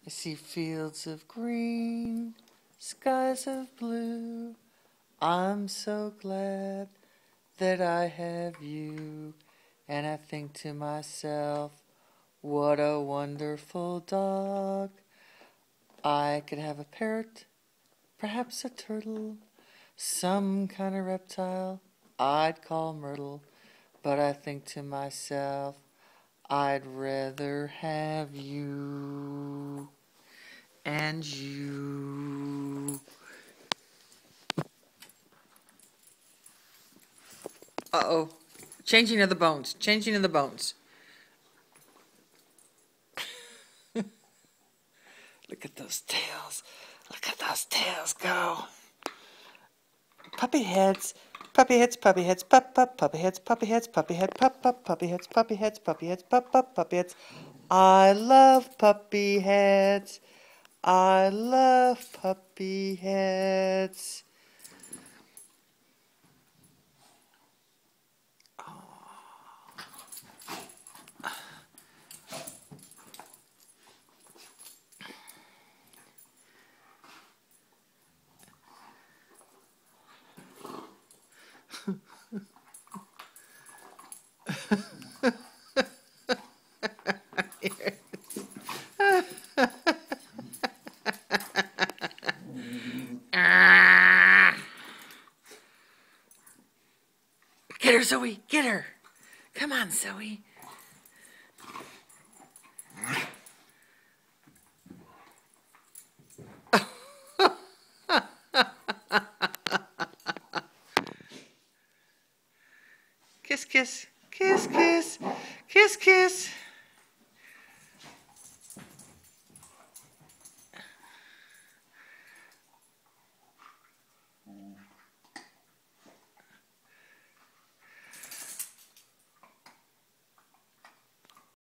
I see fields of green, skies of blue. I'm so glad that I have you. And I think to myself, what a wonderful dog. I could have a parrot, perhaps a turtle, some kind of reptile I'd call Myrtle. But I think to myself, I'd rather have you and you. Uh-oh. Changing of the bones. Changing of the bones. Look at those tails. Look at those tails go. Puppy heads. Puppy heads, puppy heads, pup, pup, puppy heads, puppy heads, puppy head, pup, pup, puppy heads, puppy heads, puppy heads, pup, pup, puppy heads. I love puppy heads. I love puppy heads. Get her, Zoe. Get her. Come on, Zoe.